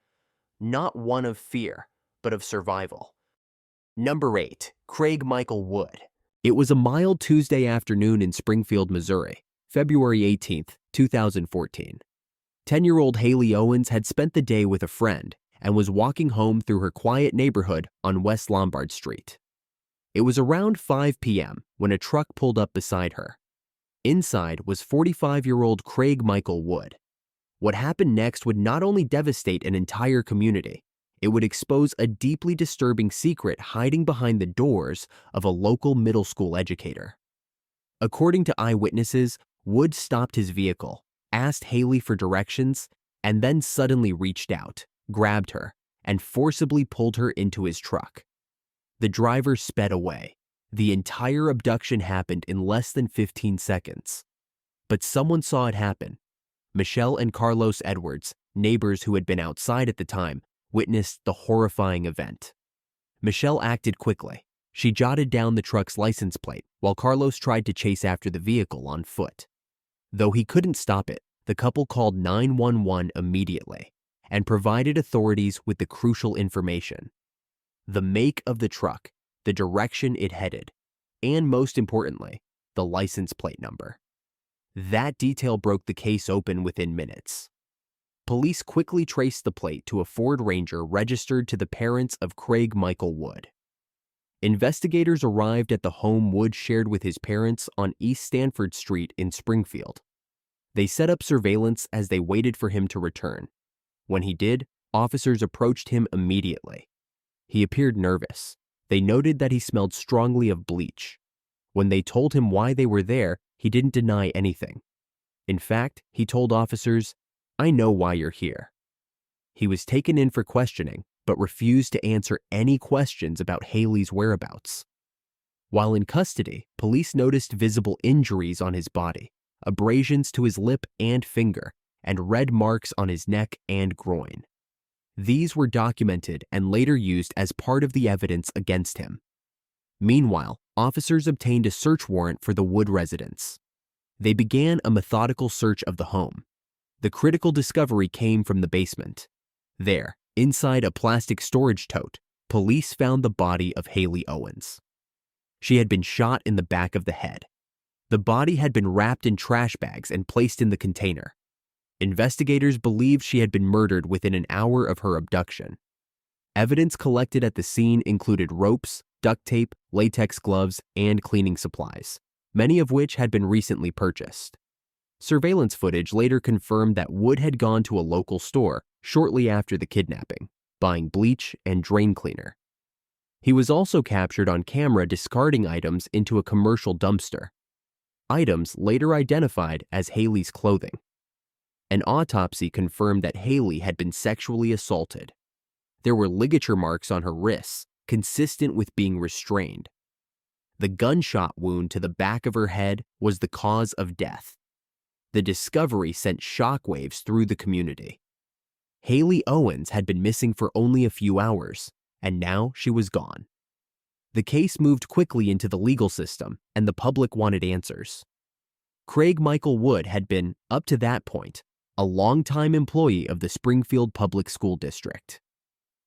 Not one of fear, but of survival. Number 8. Craig Michael Wood. It was a mild Tuesday afternoon in Springfield, Missouri, February 18, 2014. 10-year-old Haley Owens had spent the day with a friend and was walking home through her quiet neighborhood on West Lombard Street. It was around 5 p.m. when a truck pulled up beside her. Inside was 45-year-old Craig Michael Wood. What happened next would not only devastate an entire community, it would expose a deeply disturbing secret hiding behind the doors of a local middle school educator. According to eyewitnesses, Wood stopped his vehicle, asked Haley for directions, and then suddenly reached out, grabbed her, and forcibly pulled her into his truck. The driver sped away. The entire abduction happened in less than 15 seconds. But someone saw it happen. Michelle and Carlos Edwards, neighbors who had been outside at the time, witnessed the horrifying event. Michelle acted quickly. She jotted down the truck's license plate while Carlos tried to chase after the vehicle on foot. Though he couldn't stop it, the couple called 911 immediately and provided authorities with the crucial information: the make of the truck, the direction it headed, and most importantly, the license plate number. That detail broke the case open within minutes. Police quickly traced the plate to a Ford Ranger registered to the parents of Craig Michael Wood. Investigators arrived at the home Wood shared with his parents on East Stanford Street in Springfield. They set up surveillance as they waited for him to return. When he did, officers approached him immediately. He appeared nervous. They noted that he smelled strongly of bleach. When they told him why they were there, he didn't deny anything. In fact, he told officers, "I know why you're here." He was taken in for questioning, but refused to answer any questions about Haley's whereabouts. While in custody, police noticed visible injuries on his body, abrasions to his lip and finger, and red marks on his neck and groin. These were documented and later used as part of the evidence against him. Meanwhile, officers obtained a search warrant for the Wood residence. They began a methodical search of the home. The critical discovery came from the basement. There, inside a plastic storage tote, police found the body of Haley Owens. She had been shot in the back of the head. The body had been wrapped in trash bags and placed in the container. Investigators believed she had been murdered within an hour of her abduction. Evidence collected at the scene included ropes, duct tape, latex gloves, and cleaning supplies, many of which had been recently purchased. Surveillance footage later confirmed that Wood had gone to a local store shortly after the kidnapping, buying bleach and drain cleaner. He was also captured on camera discarding items into a commercial dumpster. Items later identified as Haley's clothing. An autopsy confirmed that Haley had been sexually assaulted. There were ligature marks on her wrists, consistent with being restrained. The gunshot wound to the back of her head was the cause of death. The discovery sent shockwaves through the community. Haley Owens had been missing for only a few hours, and now she was gone. The case moved quickly into the legal system, and the public wanted answers. Craig Michael Wood had been, up to that point, a longtime employee of the Springfield Public School District.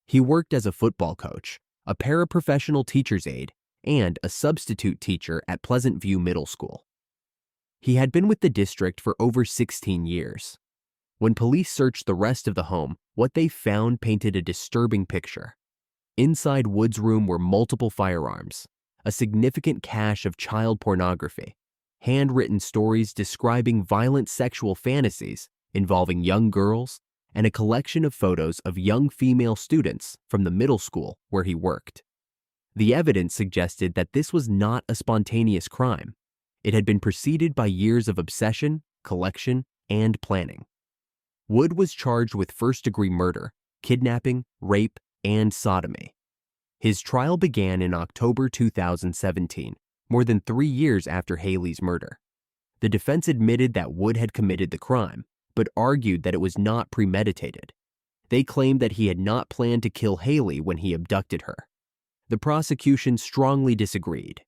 He worked as a football coach, a paraprofessional teacher's aide, and a substitute teacher at Pleasant View Middle School. He had been with the district for over 16 years. When police searched the rest of the home, what they found painted a disturbing picture. Inside Wood's room were multiple firearms, a significant cache of child pornography, handwritten stories describing violent sexual fantasies involving young girls, and a collection of photos of young female students from the middle school where he worked. The evidence suggested that this was not a spontaneous crime. It had been preceded by years of obsession, collection, and planning. Wood was charged with first-degree murder, kidnapping, rape, and sodomy. His trial began in October 2017, more than 3 years after Haley's murder. The defense admitted that Wood had committed the crime, but argued that it was not premeditated. They claimed that he had not planned to kill Haley when he abducted her. The prosecution strongly disagreed.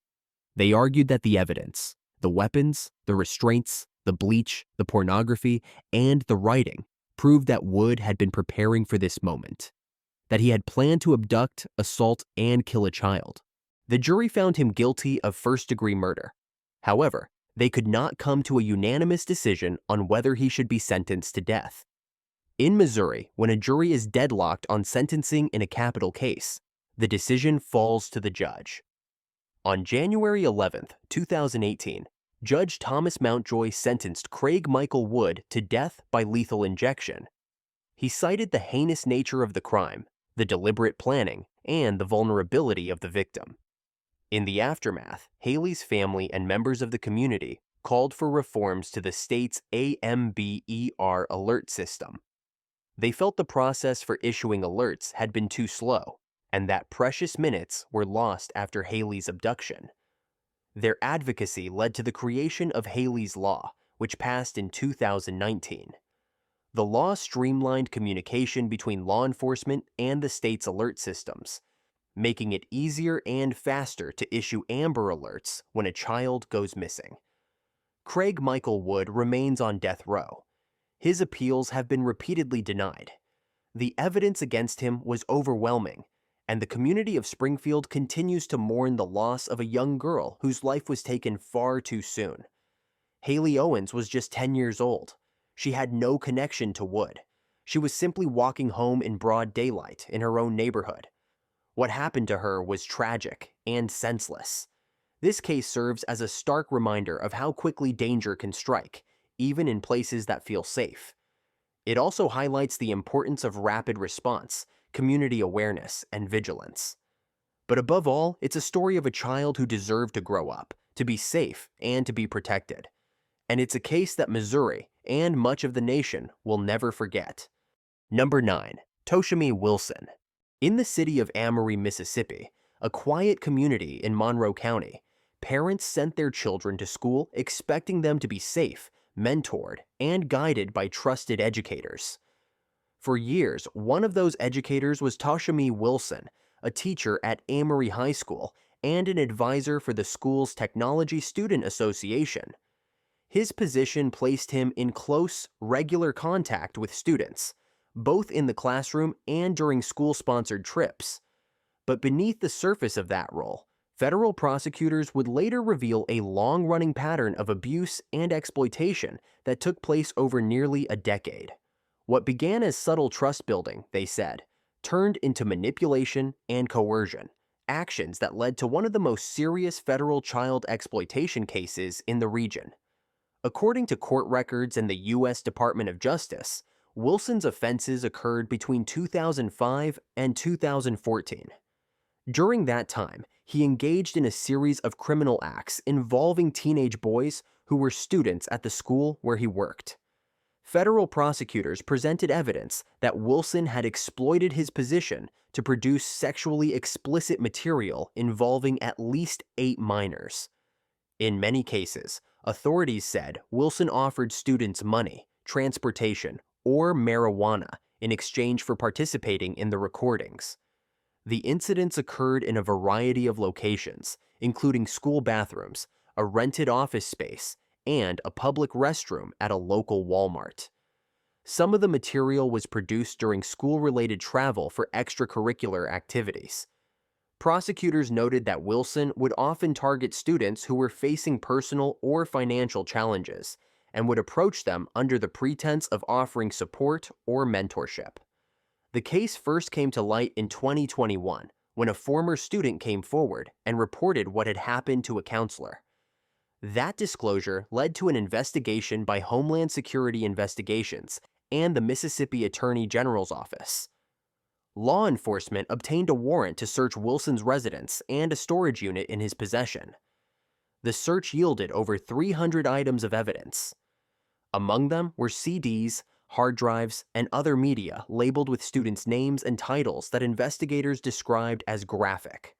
They argued that the evidence, the weapons, the restraints, the bleach, the pornography, and the writing proved that Wood had been preparing for this moment, that he had planned to abduct, assault, and kill a child. The jury found him guilty of first-degree murder. However, they could not come to a unanimous decision on whether he should be sentenced to death. In Missouri, when a jury is deadlocked on sentencing in a capital case, the decision falls to the judge. On January 11, 2018, Judge Thomas Mountjoy sentenced Craig Michael Wood to death by lethal injection. He cited the heinous nature of the crime, the deliberate planning, and the vulnerability of the victim. In the aftermath, Haley's family and members of the community called for reforms to the state's AMBER alert system. They felt the process for issuing alerts had been too slow, and that precious minutes were lost after Haley's abduction. Their advocacy led to the creation of Haley's Law, which passed in 2019. The law streamlined communication between law enforcement and the state's alert systems, making it easier and faster to issue Amber Alerts when a child goes missing. Craig Michael Wood remains on death row. His appeals have been repeatedly denied. The evidence against him was overwhelming, and the community of Springfield continues to mourn the loss of a young girl whose life was taken far too soon. Haley Owens was just 10 years old. She had no connection to Wood. She was simply walking home in broad daylight in her own neighborhood. What happened to her was tragic and senseless. This case serves as a stark reminder of how quickly danger can strike, even in places that feel safe. It also highlights the importance of rapid response, community awareness, and vigilance. But above all, it's a story of a child who deserved to grow up, to be safe, and to be protected. And it's a case that Missouri, and much of the nation, will never forget. Number 9. Toshemie Wilson. In the city of Amory, Mississippi, a quiet community in Monroe County, parents sent their children to school expecting them to be safe, mentored, and guided by trusted educators. For years, one of those educators was Toshemie Wilson, a teacher at Amory High School and an advisor for the school's Technology Student Association. His position placed him in close, regular contact with students, both in the classroom and during school-sponsored trips. But beneath the surface of that role, federal prosecutors would later reveal a long-running pattern of abuse and exploitation that took place over nearly a decade. What began as subtle trust building, they said, turned into manipulation and coercion, actions that led to one of the most serious federal child exploitation cases in the region. According to court records and the U.S. Department of Justice, Wilson's offenses occurred between 2005 and 2014. During that time, he engaged in a series of criminal acts involving teenage boys who were students at the school where he worked. Federal prosecutors presented evidence that Wilson had exploited his position to produce sexually explicit material involving at least 8 minors. In many cases, authorities said Wilson offered students money, transportation, or marijuana in exchange for participating in the recordings. The incidents occurred in a variety of locations, including school bathrooms, a rented office space, and a public restroom at a local Walmart. Some of the material was produced during school-related travel for extracurricular activities. Prosecutors noted that Wilson would often target students who were facing personal or financial challenges and would approach them under the pretense of offering support or mentorship. The case first came to light in 2021 when a former student came forward and reported what had happened to a counselor. That disclosure led to an investigation by Homeland Security Investigations and the Mississippi Attorney General's Office. Law enforcement obtained a warrant to search Wilson's residence and a storage unit in his possession. The search yielded over 300 items of evidence. Among them were CDs, hard drives, and other media labeled with students' names and titles that investigators described as graphic.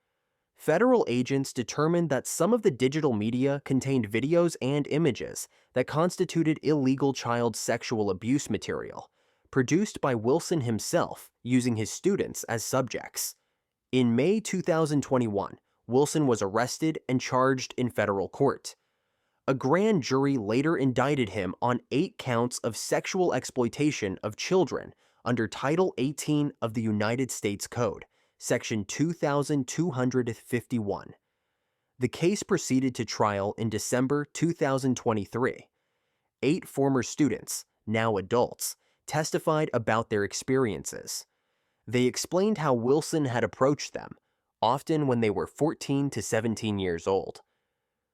Federal agents determined that some of the digital media contained videos and images that constituted illegal child sexual abuse material, produced by Wilson himself using his students as subjects. In May 2021, Wilson was arrested and charged in federal court. A grand jury later indicted him on 8 counts of sexual exploitation of children under Title 18 of the United States Code, Section 2251. The case proceeded to trial in December 2023. 8 former students, now adults, testified about their experiences. They explained how Wilson had approached them, often when they were 14 to 17 years old.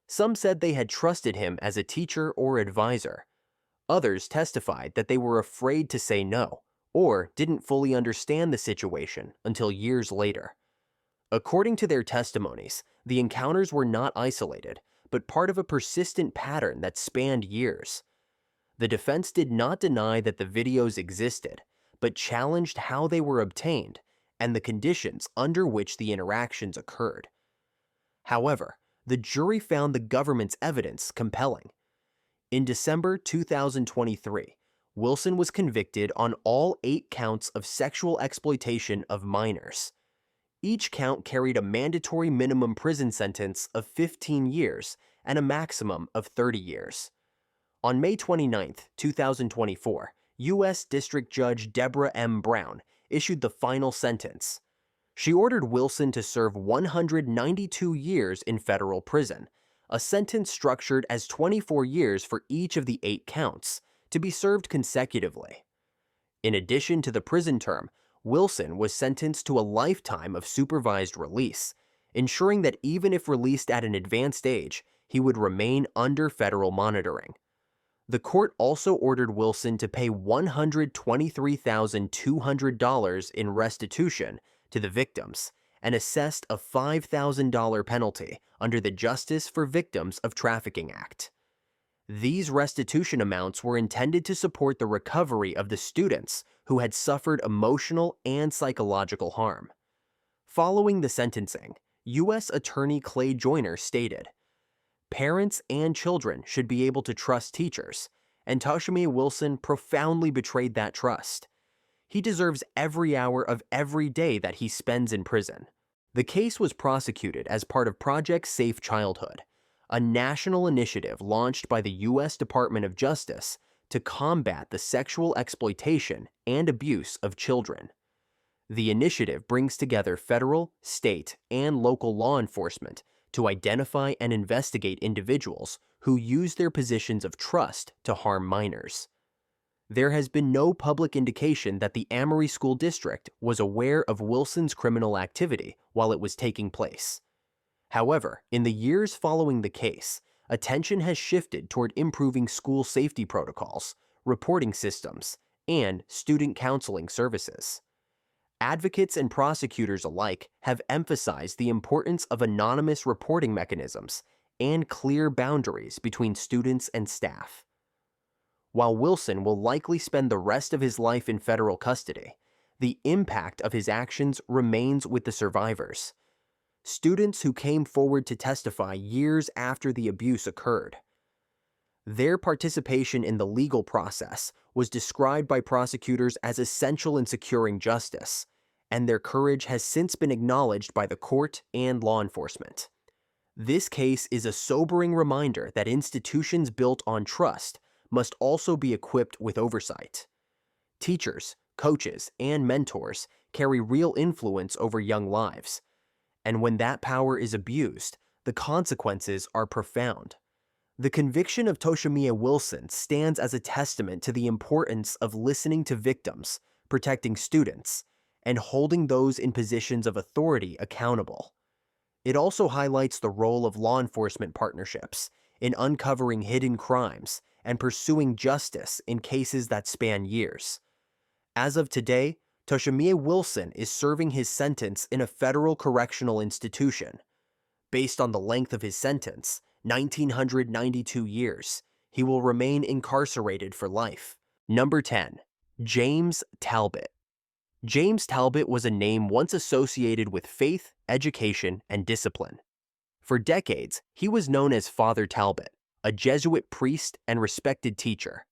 Some said they had trusted him as a teacher or advisor. Others testified that they were afraid to say no, or didn't fully understand the situation until years later. According to their testimonies, the encounters were not isolated, but part of a persistent pattern that spanned years. The defense did not deny that the videos existed, but challenged how they were obtained and the conditions under which the interactions occurred. However, the jury found the government's evidence compelling. In December 2023, Wilson was convicted on all 8 counts of sexual exploitation of minors. Each count carried a mandatory minimum prison sentence of 15 years and a maximum of 30 years. On May 29, 2024, U.S. District Judge Deborah M. Brown issued the final sentence. She ordered Wilson to serve 192 years in federal prison, a sentence structured as 24 years for each of the 8 counts, to be served consecutively. In addition to the prison term, Wilson was sentenced to a lifetime of supervised release, ensuring that even if released at an advanced age, he would remain under federal monitoring. The court also ordered Wilson to pay $123,200 in restitution to the victims and assessed a $5,000 penalty under the Justice for Victims of Trafficking Act. These restitution amounts were intended to support the recovery of the students who had suffered emotional and psychological harm. Following the sentencing, U.S. Attorney Clay Joyner stated, "Parents and children should be able to trust teachers, and Toshemie Wilson profoundly betrayed that trust. He deserves every hour of every day that he spends in prison." The case was prosecuted as part of Project Safe Childhood, a national initiative launched by the U.S. Department of Justice to combat the sexual exploitation and abuse of children. The initiative brings together federal, state, and local law enforcement to identify and investigate individuals who use their positions of trust to harm minors. There has been no public indication that the Amory School District was aware of Wilson's criminal activity while it was taking place. However, in the years following the case, attention has shifted toward improving school safety protocols, reporting systems, and student counseling services. Advocates and prosecutors alike have emphasized the importance of anonymous reporting mechanisms and clear boundaries between students and staff. While Wilson will likely spend the rest of his life in federal custody, the impact of his actions remains with the survivors, students who came forward to testify years after the abuse occurred. Their participation in the legal process was described by prosecutors as essential in securing justice, and their courage has since been acknowledged by the court and law enforcement. This case is a sobering reminder that institutions built on trust must also be equipped with oversight. Teachers, coaches, and mentors carry real influence over young lives, and when that power is abused, the consequences are profound. The conviction of Toshemie Wilson stands as a testament to the importance of listening to victims, protecting students, and holding those in positions of authority accountable. It also highlights the role of law enforcement partnerships in uncovering hidden crimes and pursuing justice in cases that span years. As of today, Toshemie Wilson is serving his sentence in a federal correctional institution. Based on the length of his sentence, 1,992 years, he will remain incarcerated for life. Number 10. James Talbot. James Talbot was a name once associated with faith, education, and discipline. For decades, he was known as Father Talbot, a Jesuit priest and respected teacher.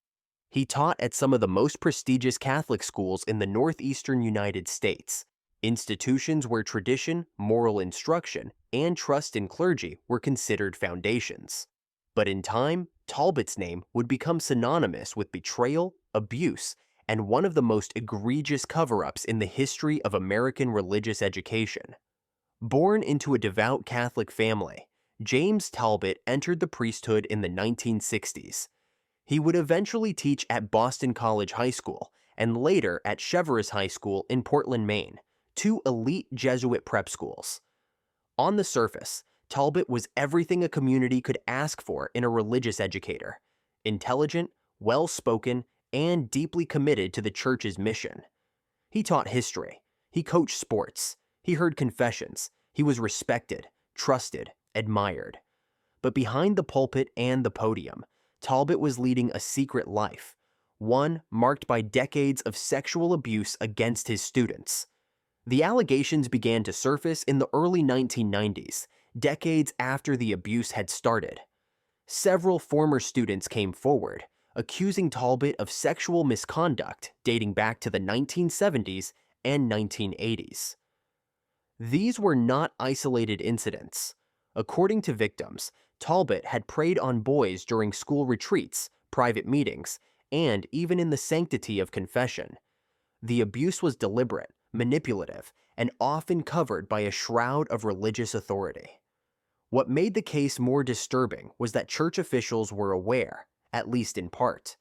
He taught at some of the most prestigious Catholic schools in the northeastern United States, institutions where tradition, moral instruction, and trust in clergy were considered foundations. But in time, Talbot's name would become synonymous with betrayal, abuse, and one of the most egregious cover-ups in the history of American religious education. Born into a devout Catholic family, James Talbot entered the priesthood in the 1960s. He would eventually teach at Boston College High School and later at Cheverus High School in Portland, Maine, two elite Jesuit prep schools. On the surface, Talbot was everything a community could ask for in a religious educator: intelligent, well-spoken, and deeply committed to the church's mission. He taught history, he coached sports, he heard confessions, he was respected, trusted, admired. But behind the pulpit and the podium, Talbot was leading a secret life, one marked by decades of sexual abuse against his students. The allegations began to surface in the early 1990s, decades after the abuse had started. Several former students came forward, accusing Talbot of sexual misconduct dating back to the 1970s and 1980s. These were not isolated incidents. According to victims, Talbot had preyed on boys during school retreats, private meetings, and even in the sanctity of confession. The abuse was deliberate, manipulative, and often covered by a shroud of religious authority. What made the case more disturbing was that church officials were aware, at least in part.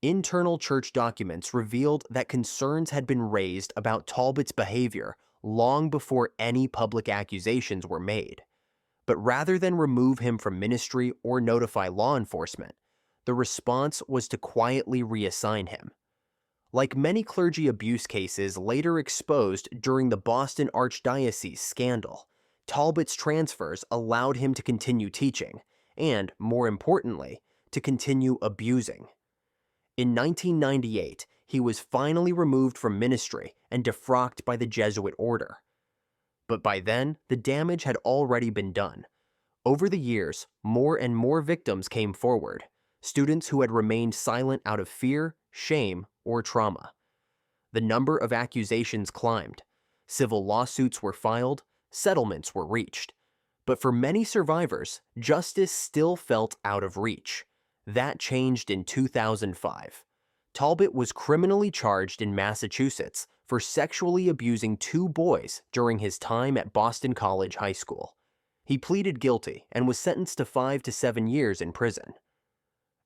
Internal church documents revealed that concerns had been raised about Talbot's behavior long before any public accusations were made. But rather than remove him from ministry or notify law enforcement, the response was to quietly reassign him. Like many clergy abuse cases later exposed during the Boston Archdiocese scandal, Talbot's transfers allowed him to continue teaching and, more importantly, to continue abusing. In 1998, he was finally removed from ministry and defrocked by the Jesuit order. But by then, the damage had already been done. Over the years, more and more victims came forward, students who had remained silent out of fear, shame, or trauma. The number of accusations climbed. Civil lawsuits were filed, settlements were reached. But for many survivors, justice still felt out of reach. That changed in 2005. Talbot was criminally charged in Massachusetts for sexually abusing 2 boys during his time at Boston College High School. He pleaded guilty and was sentenced to 5 to 7 years in prison.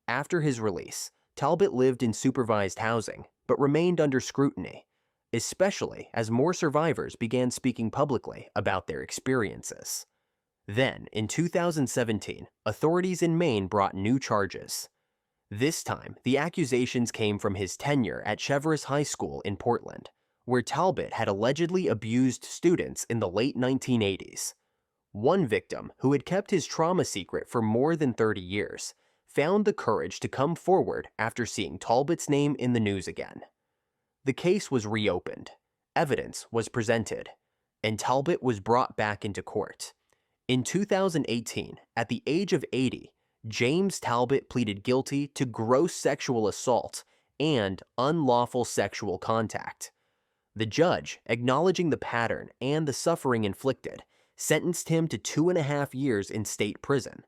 After his release, Talbot lived in supervised housing but remained under scrutiny, especially as more survivors began speaking publicly about their experiences. Then, in 2017, authorities in Maine brought new charges. This time, the accusations came from his tenure at Cheverus High School in Portland, where Talbot had allegedly abused students in the late 1980s. One victim, who had kept his trauma secret for more than 30 years, found the courage to come forward after seeing Talbot's name in the news again. The case was reopened, evidence was presented, and Talbot was brought back into court. In 2018, at the age of 80, James Talbot pleaded guilty to gross sexual assault and unlawful sexual contact. The judge, acknowledging the pattern and the suffering inflicted, sentenced him to 2.5 years in state prison.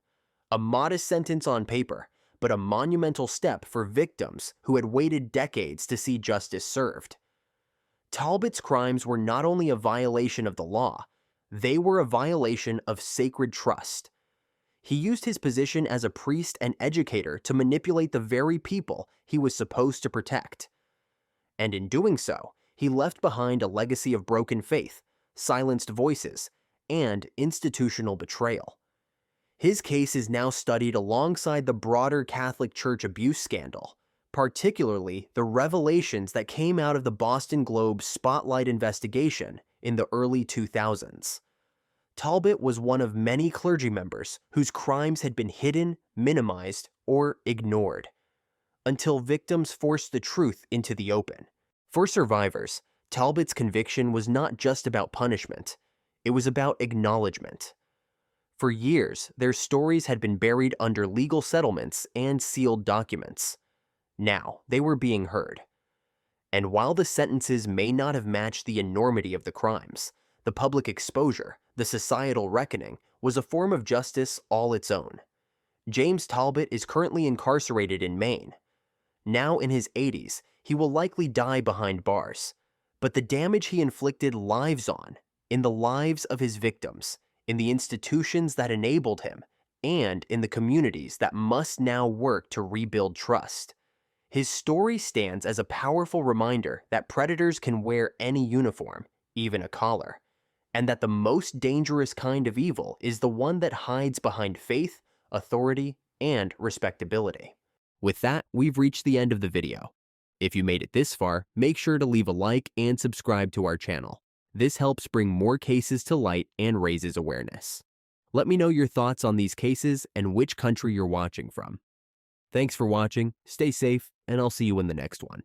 A modest sentence on paper, but a monumental step for victims who had waited decades to see justice served. Talbot's crimes were not only a violation of the law, they were a violation of sacred trust. He used his position as a priest and educator to manipulate the very people he was supposed to protect. And in doing so, he left behind a legacy of broken faith, silenced voices, and institutional betrayal. His case is now studied alongside the broader Catholic Church abuse scandal, particularly the revelations that came out of the Boston Globe's Spotlight investigation in the early 2000s. Talbot was one of many clergy members whose crimes had been hidden, minimized, or ignored, until victims forced the truth into the open. For survivors, Talbot's conviction was not just about punishment, it was about acknowledgement. For years, their stories had been buried under legal settlements and sealed documents. Now, they were being heard. And while the sentences may not have matched the enormity of the crimes, the public exposure, the societal reckoning, was a form of justice all its own. James Talbot is currently incarcerated in Maine. Now in his 80s, he will likely die behind bars. But the damage he inflicted lives on, in the lives of his victims, in the institutions that enabled him, and in the communities that must now work to rebuild trust. His story stands as a powerful reminder that predators can wear any uniform, even a collar, and that the most dangerous kind of evil is the one that hides behind faith, authority, and respectability. With that, we've reached the end of the video. If you made it this far, make sure to leave a like and subscribe to our channel. This helps bring more cases to light and raises awareness. Let me know your thoughts on these cases and which country you're watching from. Thanks for watching, stay safe, and I'll see you in the next one.